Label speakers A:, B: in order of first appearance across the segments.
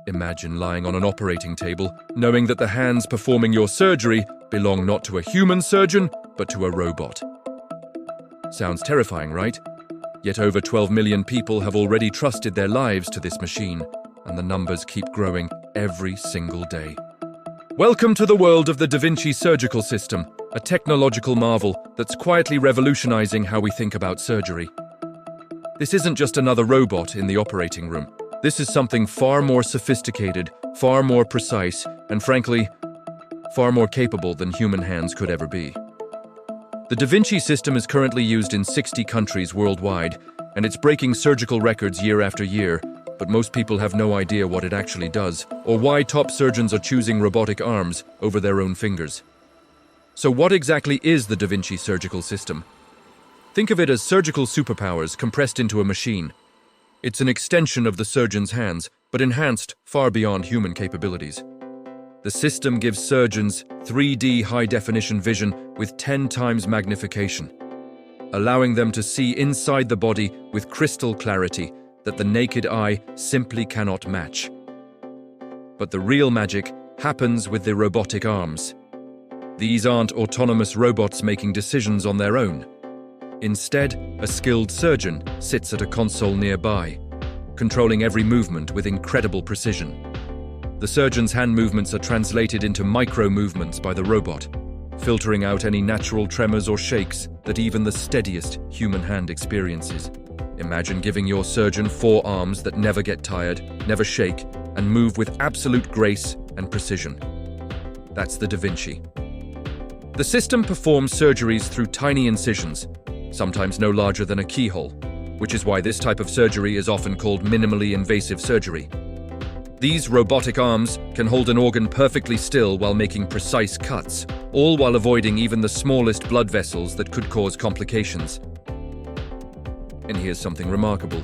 A: Imagine lying on an operating table, knowing that the hands performing your surgery belong not to a human surgeon, but to a robot. Sounds terrifying, right? Yet over 12 million people have already trusted their lives to this machine, and the numbers keep growing every single day. Welcome to the world of the Vinci Surgical System, a technological marvel that's quietly revolutionizing how we think about surgery. This isn't just another robot in the operating room. This is something far more sophisticated, far more precise, and frankly, far more capable than human hands could ever be. The Da Vinci system is currently used in 60 countries worldwide, and it's breaking surgical records year after year, but most people have no idea what it actually does, or why top surgeons are choosing robotic arms over their own fingers. So what exactly is the Da Vinci Surgical System? Think of it as surgical superpowers compressed into a machine. It's an extension of the surgeon's hands, but enhanced far beyond human capabilities. The system gives surgeons 3D high-definition vision with 10 times magnification, allowing them to see inside the body with crystal clarity that the naked eye simply cannot match. But the real magic happens with the robotic arms. These aren't autonomous robots making decisions on their own. Instead, a skilled surgeon sits at a console nearby, controlling every movement with incredible precision. The surgeon's hand movements are translated into micro-movements by the robot, filtering out any natural tremors or shakes that even the steadiest human hand experiences. Imagine giving your surgeon 4 arms that never get tired, never shake, and move with absolute grace and precision. That's the Da Vinci. The system performs surgeries through tiny incisions, sometimes no larger than a keyhole, which is why this type of surgery is often called minimally invasive surgery. These robotic arms can hold an organ perfectly still while making precise cuts, all while avoiding even the smallest blood vessels that could cause complications. And here's something remarkable.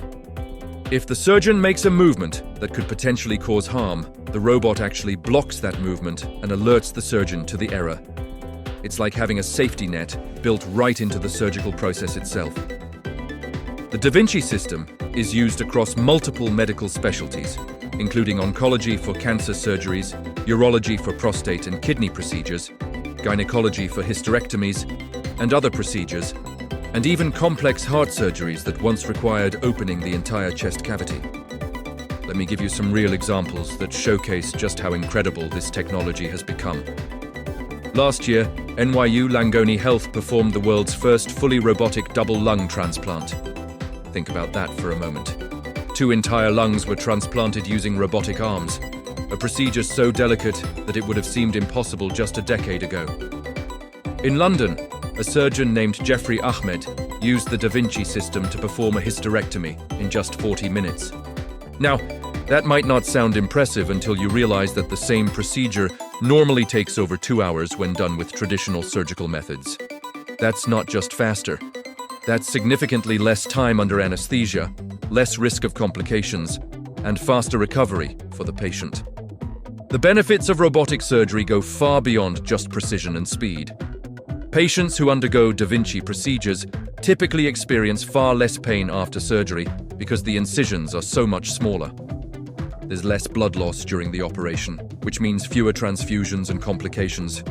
A: If the surgeon makes a movement that could potentially cause harm, the robot actually blocks that movement and alerts the surgeon to the error. It's like having a safety net built right into the surgical process itself. The Da Vinci system is used across multiple medical specialties, including oncology for cancer surgeries, urology for prostate and kidney procedures, gynecology for hysterectomies and other procedures, and even complex heart surgeries that once required opening the entire chest cavity. Let me give you some real examples that showcase just how incredible this technology has become. Last year, NYU Langone Health performed the world's first fully robotic double lung transplant. Think about that for a moment. 2 entire lungs were transplanted using robotic arms, a procedure so delicate that it would have seemed impossible just a decade ago. In London, a surgeon named Jeffrey Ahmed used the Da Vinci system to perform a hysterectomy in just 40 minutes. Now, that might not sound impressive until you realize that the same procedure normally takes over 2 hours when done with traditional surgical methods. That's not just faster. That's significantly less time under anesthesia, less risk of complications, and faster recovery for the patient. The benefits of robotic surgery go far beyond just precision and speed. Patients who undergo Da Vinci procedures typically experience far less pain after surgery because the incisions are so much smaller. There's less blood loss during the operation, which means fewer transfusions and complications.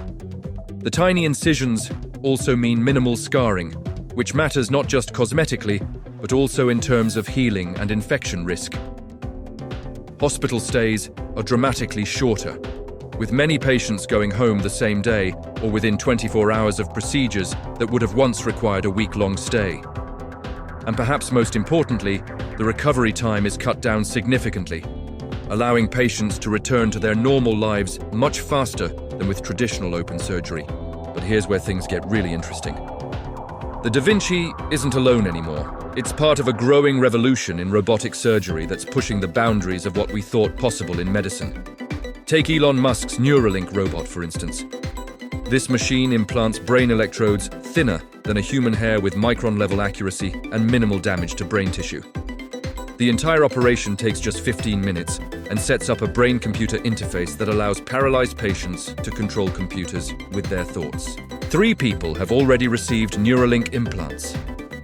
A: The tiny incisions also mean minimal scarring, which matters not just cosmetically, but also in terms of healing and infection risk. Hospital stays are dramatically shorter, with many patients going home the same day or within 24 hours of procedures that would have once required a week-long stay. And perhaps most importantly, the recovery time is cut down significantly, allowing patients to return to their normal lives much faster than with traditional open surgery. But here's where things get really interesting. The Da Vinci isn't alone anymore. It's part of a growing revolution in robotic surgery that's pushing the boundaries of what we thought possible in medicine. Take Elon Musk's Neuralink robot, for instance. This machine implants brain electrodes thinner than a human hair with micron-level accuracy and minimal damage to brain tissue. The entire operation takes just 15 minutes and sets up a brain-computer interface that allows paralyzed patients to control computers with their thoughts. 3 people have already received Neuralink implants,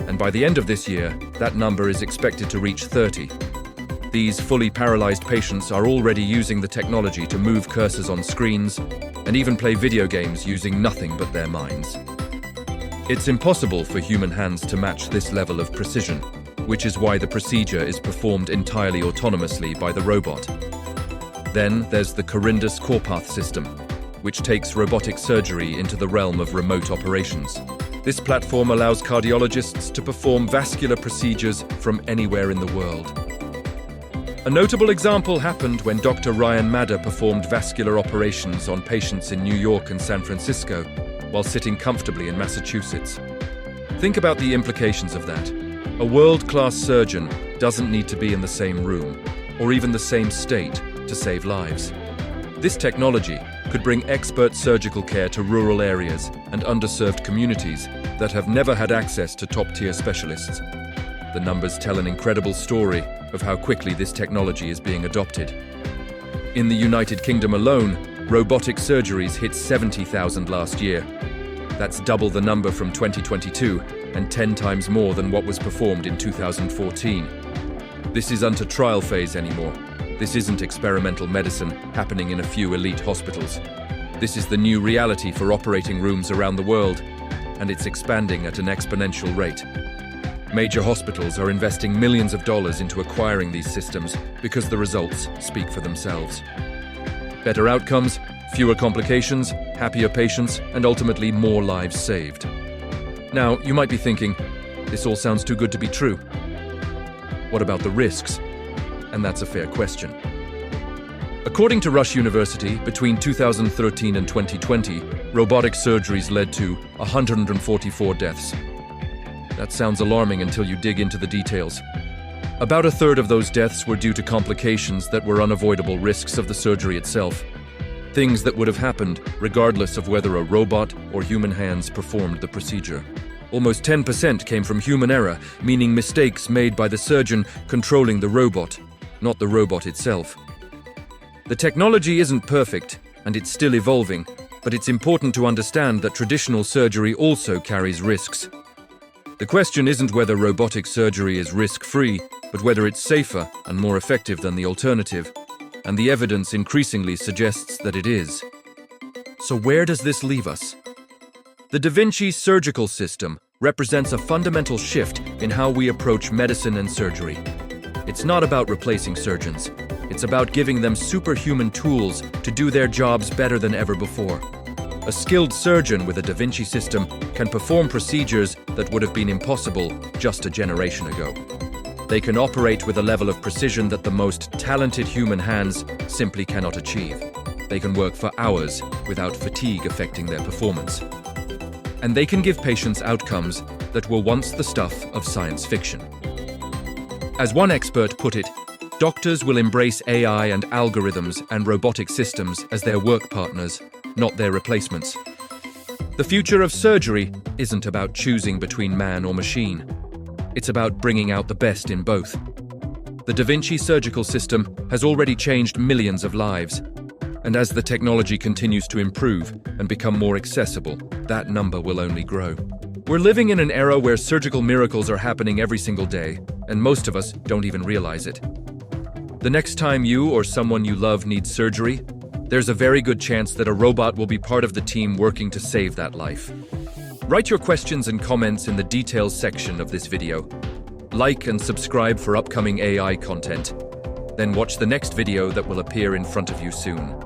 A: and by the end of this year, that number is expected to reach 30. These fully paralyzed patients are already using the technology to move cursors on screens and even play video games using nothing but their minds. It's impossible for human hands to match this level of precision, which is why the procedure is performed entirely autonomously by the robot. Then there's the Corindus CorePath system, which takes robotic surgery into the realm of remote operations. This platform allows cardiologists to perform vascular procedures from anywhere in the world. A notable example happened when Dr. Ryan Madder performed vascular operations on patients in New York and San Francisco while sitting comfortably in Massachusetts. Think about the implications of that. A world-class surgeon doesn't need to be in the same room or even the same state to save lives. This technology could bring expert surgical care to rural areas and underserved communities that have never had access to top-tier specialists. The numbers tell an incredible story of how quickly this technology is being adopted. In the United Kingdom alone, robotic surgeries hit 70,000 last year. That's double the number from 2022 and 10 times more than what was performed in 2014. This isn't a trial phase anymore. This isn't experimental medicine happening in a few elite hospitals. This is the new reality for operating rooms around the world, and it's expanding at an exponential rate. Major hospitals are investing millions of dollars into acquiring these systems because the results speak for themselves. Better outcomes, fewer complications, happier patients, and ultimately more lives saved. Now, you might be thinking, this all sounds too good to be true. What about the risks? And that's a fair question. According to Rush University, between 2013 and 2020, robotic surgeries led to 144 deaths. That sounds alarming until you dig into the details. About a third of those deaths were due to complications that were unavoidable risks of the surgery itself. Things that would have happened regardless of whether a robot or human hands performed the procedure. Almost 10% came from human error, meaning mistakes made by the surgeon controlling the robot, not the robot itself. The technology isn't perfect, and it's still evolving, but it's important to understand that traditional surgery also carries risks. The question isn't whether robotic surgery is risk-free, but whether it's safer and more effective than the alternative, and the evidence increasingly suggests that it is. So where does this leave us? The Vinci Surgical System represents a fundamental shift in how we approach medicine and surgery. It's not about replacing surgeons. It's about giving them superhuman tools to do their jobs better than ever before. A skilled surgeon with a Da Vinci system can perform procedures that would have been impossible just a generation ago. They can operate with a level of precision that the most talented human hands simply cannot achieve. They can work for hours without fatigue affecting their performance. And they can give patients outcomes that were once the stuff of science fiction. As one expert put it, doctors will embrace AI and algorithms and robotic systems as their work partners, not their replacements. The future of surgery isn't about choosing between man or machine. It's about bringing out the best in both. The Da Vinci Surgical System has already changed millions of lives, and as the technology continues to improve and become more accessible, that number will only grow. We're living in an era where surgical miracles are happening every single day, and most of us don't even realize it. The next time you or someone you love needs surgery, there's a very good chance that a robot will be part of the team working to save that life. Write your questions and comments in the details section of this video. Like and subscribe for upcoming AI content. Then watch the next video that will appear in front of you soon.